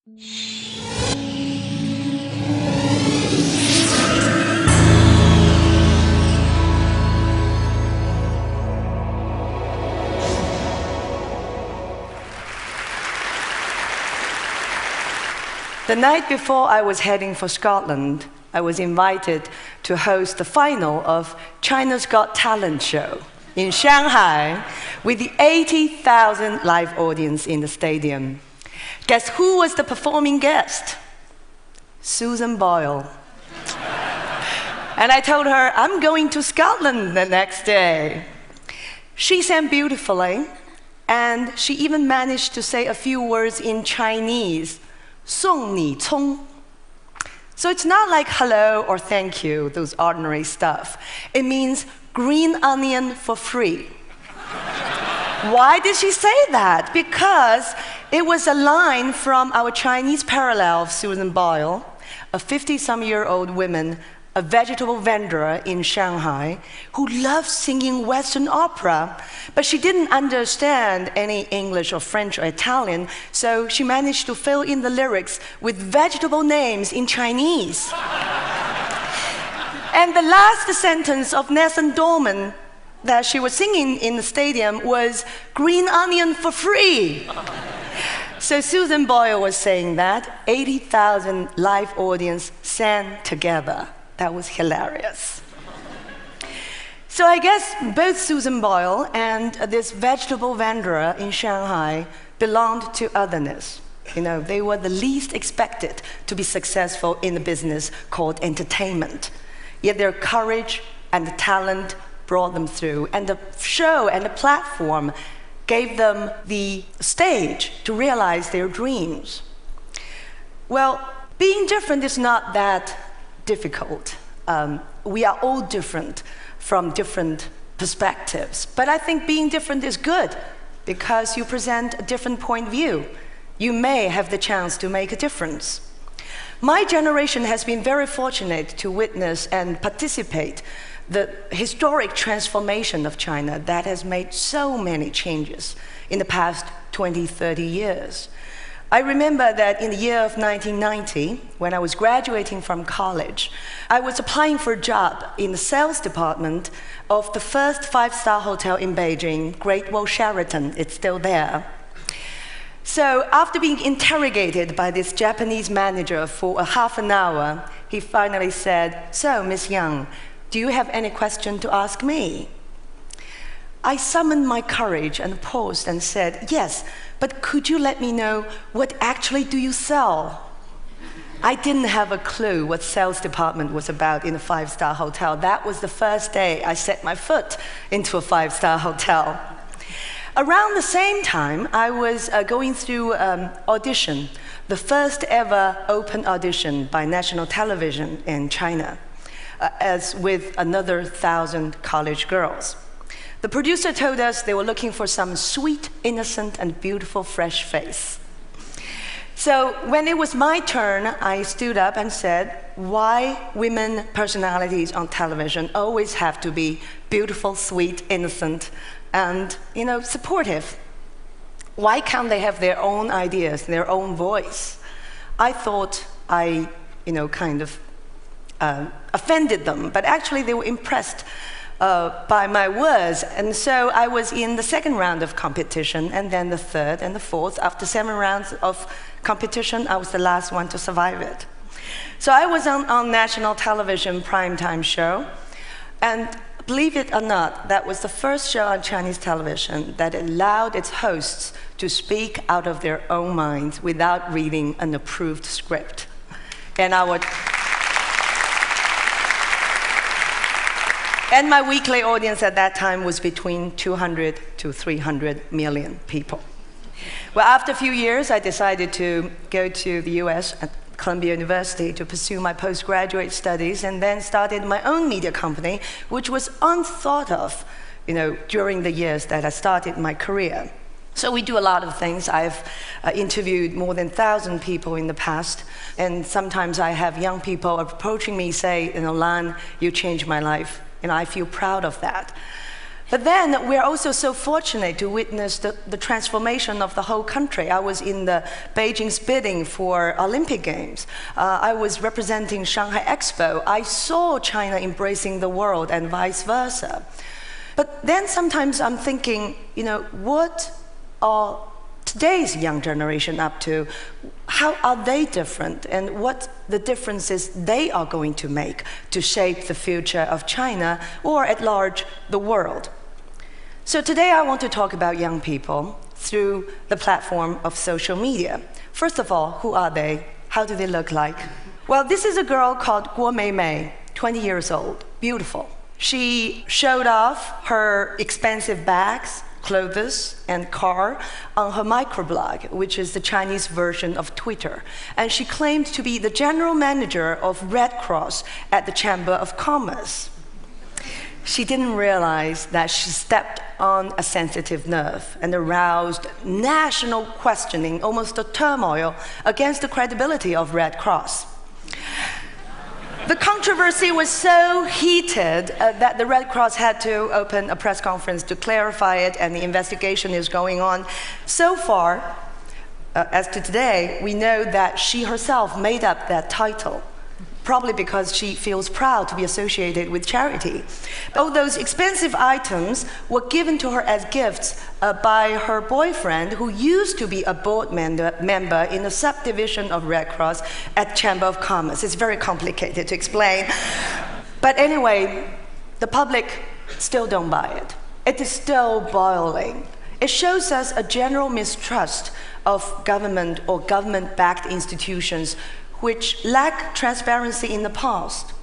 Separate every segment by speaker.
Speaker 1: The night before I was heading for Scotland, I was invited to host the final of China's Got Talent show in Shanghai with the 80,000 live audience in the stadium. Guess who was the performing guest? Susan Boyle. And I told her, I'm going to Scotland the next day. She sang beautifully, and she even managed to say a few words in Chinese. 送你葱. So it's not like hello or thank you, those ordinary stuff. It means green onion for free. Why did she say that? Because it was a line from our Chinese parallel of Susan Boyle, a 50-some-year-old woman, a vegetable vendor in Shanghai, who loved singing Western opera, but she didn't understand any English or French or Italian, so she managed to fill in the lyrics with vegetable names in Chinese. And the last sentence of Nessun Dorma that she was singing in the stadium was green onion for free. So Susan Boyle was saying that 80,000 live audience sang together. That was hilarious. So I guess both Susan Boyle and this vegetable vendor in Shanghai belonged to otherness. You know, they were the least expected to be successful in the business called entertainment. Yet their courage and the talent brought them through, and the show and the platform gave them the stage to realize their dreams. Well, being different is not that difficult. We are all different from different perspectives. But I think being different is good because you present a different point of view. You may have the chance to make a difference. My generation has been very fortunate to witness and participate the historic transformation of China that has made so many changes in the past 20, 30 years. I remember that in the year of 1990, when I was graduating from college, I was applying for a job in the sales department of the first five-star hotel in Beijing, Great Wall Sheraton. It's still there. So after being interrogated by this Japanese manager for a half an hour, he finally said, "So, Miss Yang, do you have any question to ask me?" I summoned my courage and paused and said, "Yes, but could you let me know what actually do you sell?" I didn't have a clue what sales department was about in a five-star hotel. That was the first day I set my foot into a five-star hotel. Around the same time, I was going through audition, the first ever open audition by national television in China, as with another 1,000 college girls. The producer told us they were looking for some sweet, innocent, and beautiful, fresh face. So when it was my turn, I stood up and said, why women personalities on television always have to be beautiful, sweet, innocent, and, supportive? Why can't they have their own ideas, their own voice? I thought I, offended them, but actually they were impressed by my words. And so I was in the second round of competition, and then the third and the fourth. After 7 rounds of competition, I was the last one to survive it. So I was on national television primetime show, and believe it or not, that was the first show on Chinese television that allowed its hosts to speak out of their own minds without reading an approved script. And my weekly audience at that time was between 200 to 300 million people. Well, after a few years, I decided to go to the US at Columbia University to pursue my postgraduate studies, and then started my own media company, which was unthought of, during the years that I started my career. So we do a lot of things. I've interviewed more than 1,000 people in the past, and sometimes I have young people approaching me, say, Lan, you changed my life. I feel proud of that. But then we're also so fortunate to witness the transformation of the whole country. I was in the Beijing's bidding for Olympic Games. I was representing Shanghai Expo. I saw China embracing the world and vice versa. But then sometimes I'm thinking, what are today's young generation up to? How are they different, and what the differences they are going to make to shape the future of China, or at large, the world? So today I want to talk about young people through the platform of social media. First of all, who are they? How do they look like? Well, this is a girl called Guo Meimei, 20 years old, beautiful. She showed off her expensive bags, clothes, and car on her microblog, which is the Chinese version of Twitter. And she claimed to be the general manager of Red Cross at the Chamber of Commerce. She didn't realize that she stepped on a sensitive nerve and aroused national questioning, almost a turmoil, against the credibility of Red Cross. The controversy was so heated that the Red Cross had to open a press conference to clarify it, and the investigation is going on. So far, as to today, we know that she herself made up that title, probably because she feels proud to be associated with charity. All those expensive items were given to her as gifts by her boyfriend, who used to be a board member in a subdivision of Red Cross at Chamber of Commerce. It's very complicated to explain. But anyway, the public still don't buy it. It is still boiling. It shows us a general mistrust of government or government-backed institutions which lack transparency in the past.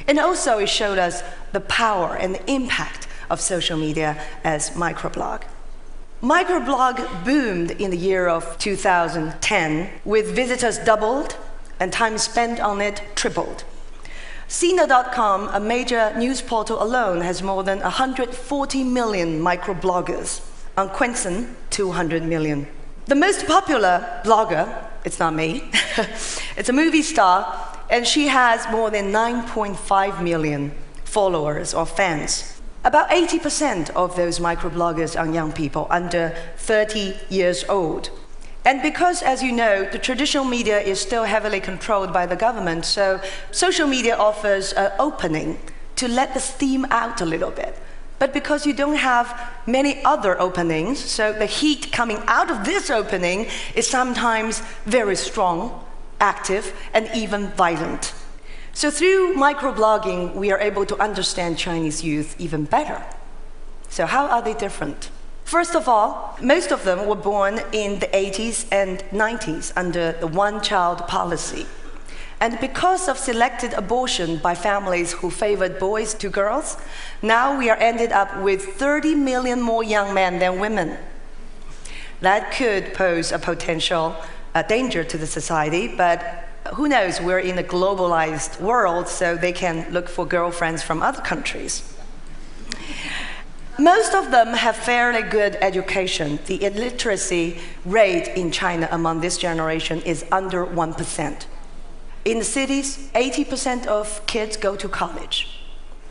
Speaker 1: And also it showed us the power and the impact of social media as microblog. Microblog boomed in the year of 2010, with visitors doubled and time spent on it tripled. Sina.com, a major news portal alone, has more than 140 million microbloggers. On Quinton, 200 million. The most popular blogger, it's not me, it's a movie star, and she has more than 9.5 million followers or fans. About 80% of those microbloggers are young people under 30 years old. And because, as you know, the traditional media is still heavily controlled by the government, so social media offers an opening to let the steam out a little bit. But because you don't have many other openings, so the heat coming out of this opening is sometimes very strong, active, and even violent. So through microblogging, we are able to understand Chinese youth even better. So how are they different? First of all, most of them were born in the 80s and 90s under the one-child policy. And because of selected abortion by families who favored boys to girls, now we are ended up with 30 million more young men than women. That could pose a potential danger to the society, but who knows, we're in a globalized world, so they can look for girlfriends from other countries. Most of them have fairly good education. The illiteracy rate in China among this generation is under 1%. In the cities, 80% of kids go to college.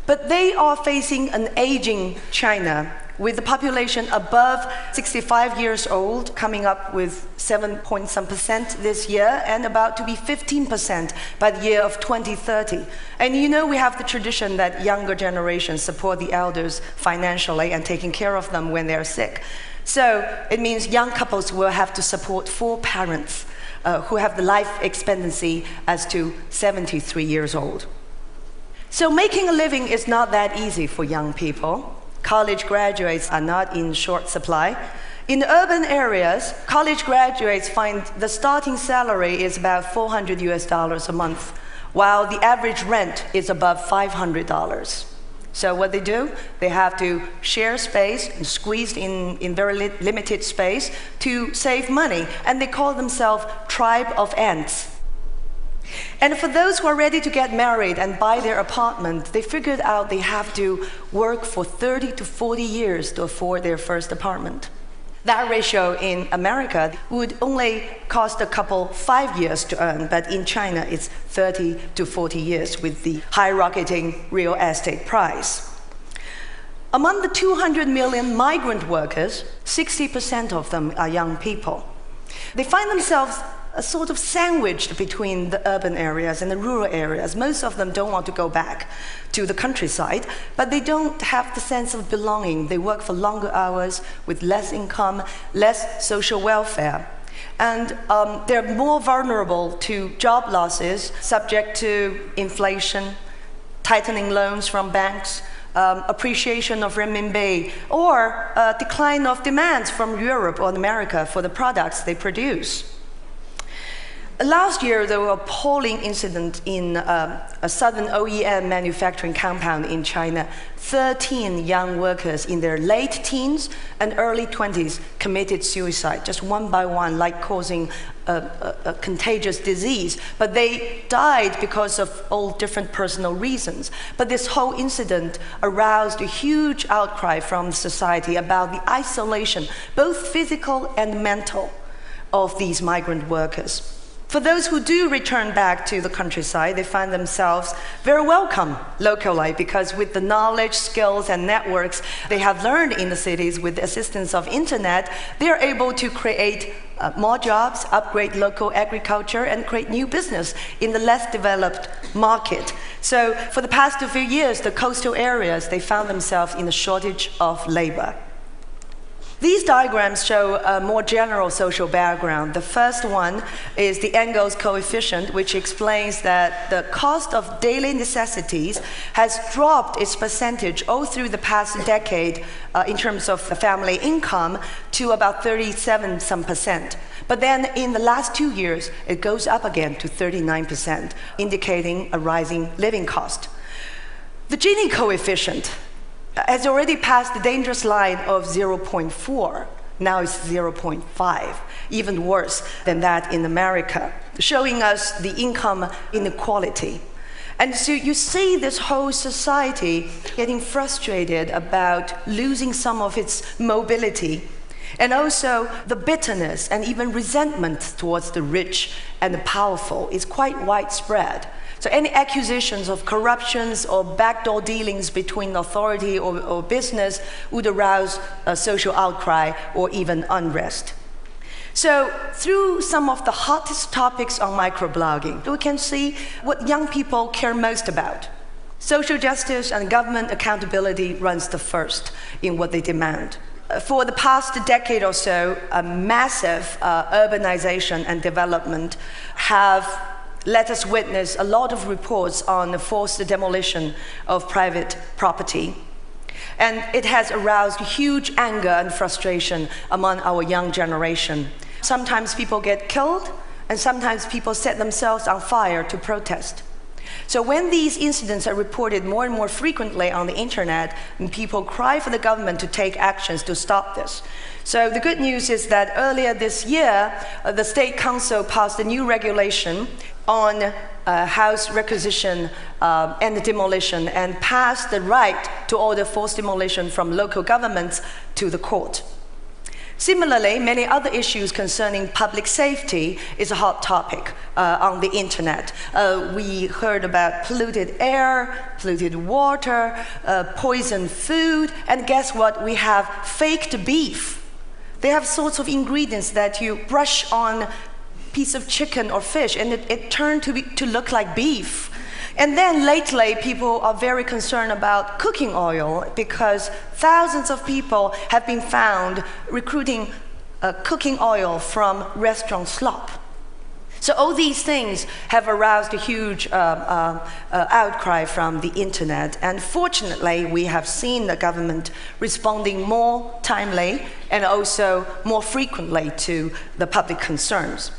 Speaker 1: But they are facing an aging China, with the population above 65 years old coming up with 7-point-some% this year, and about to be 15% by the year of 2030. And you know we have the tradition that younger generations support the elders financially and taking care of them when they're sick. So it means young couples will have to support 4 parents who have the life expectancy as to 73 years old. So making a living is not that easy for young people. College graduates are not in short supply. In urban areas, college graduates find the starting salary is about $400 a month, while the average rent is above $500. So what they do, they have to share space, squeezed in very limited space to save money, and they call themselves tribe of ants. And for those who are ready to get married and buy their apartment, they figured out they have to work for 30 to 40 years to afford their first apartment. That ratio in America would only cost a couple 5 years to earn, but in China it's 30 to 40 years with the high rocketing real estate price. Among the 200 million migrant workers, 60% of them are young people. They find themselves sort of sandwiched between the urban areas and the rural areas. Most of them don't want to go back to the countryside, but they don't have the sense of belonging. They work for longer hours with less income, less social welfare. And they're more vulnerable to job losses, subject to inflation, tightening loans from banks, appreciation of renminbi, or decline of demands from Europe or America for the products they produce. Last year, there was an appalling incident in a southern OEM manufacturing compound in China. 13 young workers in their late teens and early 20s committed suicide, just one by one, like causing a contagious disease. But they died because of all different personal reasons. But this whole incident aroused a huge outcry from society about the isolation, both physical and mental, of these migrant workers. For those who do return back to the countryside, they find themselves very welcome locally because with the knowledge, skills, and networks they have learned in the cities with the assistance of internet, they are able to create more jobs, upgrade local agriculture, and create new business in the less developed market. So for the past few years, the coastal areas, they found themselves in a shortage of labor. These diagrams show a more general social background. The first one is the Engels coefficient, which explains that the cost of daily necessities has dropped its percentage all through the past decade in terms of the family income to about 37%. But then in the last 2 years, it goes up again to 39%, indicating a rising living cost. The Gini coefficient has already passed the dangerous line of 0.4. Now it's 0.5, even worse than that in America, showing us the income inequality. And so you see this whole society getting frustrated about losing some of its mobility, and also the bitterness and even resentment towards the rich and the powerful is quite widespread. So any accusations of corruptions or backdoor dealings between authority or business would arouse a social outcry or even unrest. So through some of the hottest topics on microblogging, we can see what young people care most about. Social justice and government accountability runs the first in what they demand. For the past decade or so, a massive urbanization and development have let us witness a lot of reports on the forced demolition of private property. And it has aroused huge anger and frustration among our young generation. Sometimes people get killed, and sometimes people set themselves on fire to protest. So when these incidents are reported more and more frequently on the internet, and people cry for the government to take actions to stop this. So the good news is that earlier this year, the State Council passed a new regulation on house requisition and demolition, and passed the right to order forced demolition from local governments to the court. Similarly, many other issues concerning public safety is a hot topic on the internet. We heard about polluted air, polluted water, poisoned food, and guess what? We have faked beef. They have sorts of ingredients that you brush on piece of chicken or fish, and it turned to look like beef. And then lately, people are very concerned about cooking oil because thousands of people have been found recruiting cooking oil from restaurant slop. So all these things have aroused a huge outcry from the internet. And fortunately, we have seen the government responding more timely and also more frequently to the public concerns.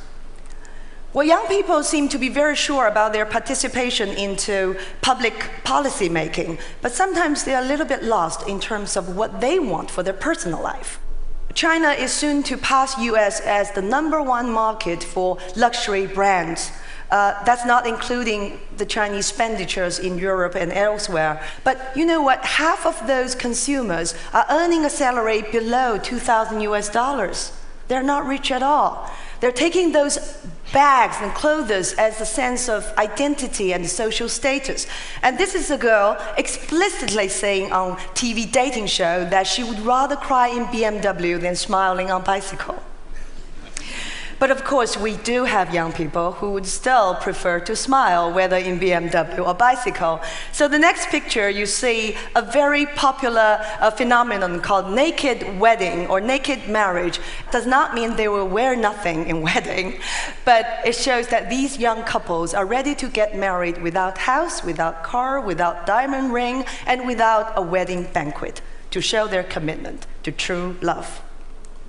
Speaker 1: Well, young people seem to be very sure about their participation into public policy making, but sometimes they are a little bit lost in terms of what they want for their personal life. China is soon to pass US as the #1 market for luxury brands. That's not including the Chinese expenditures in Europe and elsewhere. But you know what? Half of those consumers are earning a salary below $2,000 US. They're not rich at all. They're taking those bags and clothes as a sense of identity and social status. And this is a girl explicitly saying on TV dating show that she would rather cry in BMW than smiling on bicycle. But of course, we do have young people who would still prefer to smile, whether in BMW or bicycle. So the next picture, you see a very popular phenomenon called naked wedding or naked marriage. It does not mean they will wear nothing in wedding, but it shows that these young couples are ready to get married without house, without car, without diamond ring, and without a wedding banquet to show their commitment to true love.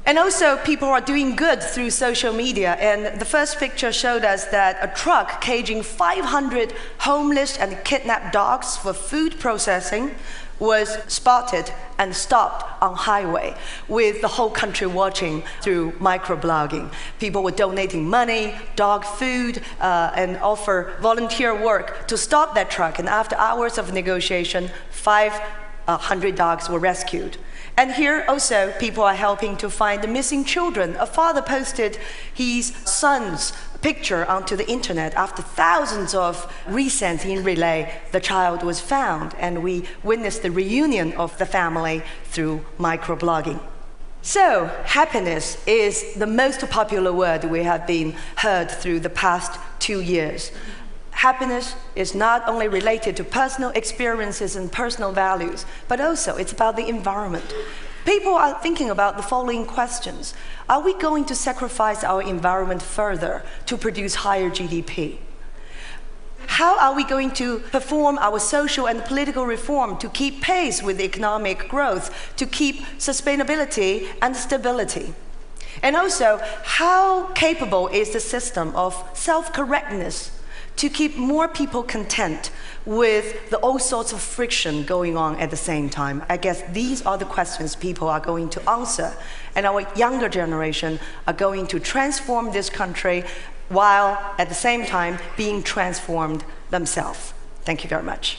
Speaker 1: And also, people are doing good through social media. And the first picture showed us that a truck caging 500 homeless and kidnapped dogs for food processing was spotted and stopped on highway, with the whole country watching through microblogging. People were donating money, dog food, and offer volunteer work to stop that truck. And after hours of negotiation, 500 dogs were rescued. And here also, people are helping to find the missing children. A father posted his son's picture onto the internet. After thousands of resends in relay, the child was found, and we witnessed the reunion of the family through microblogging. So, happiness is the most popular word we have been heard through the past 2 years. Happiness is not only related to personal experiences and personal values, but also it's about the environment. People are thinking about the following questions. Are we going to sacrifice our environment further to produce higher GDP? How are we going to perform our social and political reform to keep pace with economic growth, to keep sustainability and stability? And also, how capable is the system of self-correctness to keep more people content with all sorts of friction going on at the same time? I guess these are the questions people are going to answer, and our younger generation are going to transform this country while at the same time being transformed themselves. Thank you very much.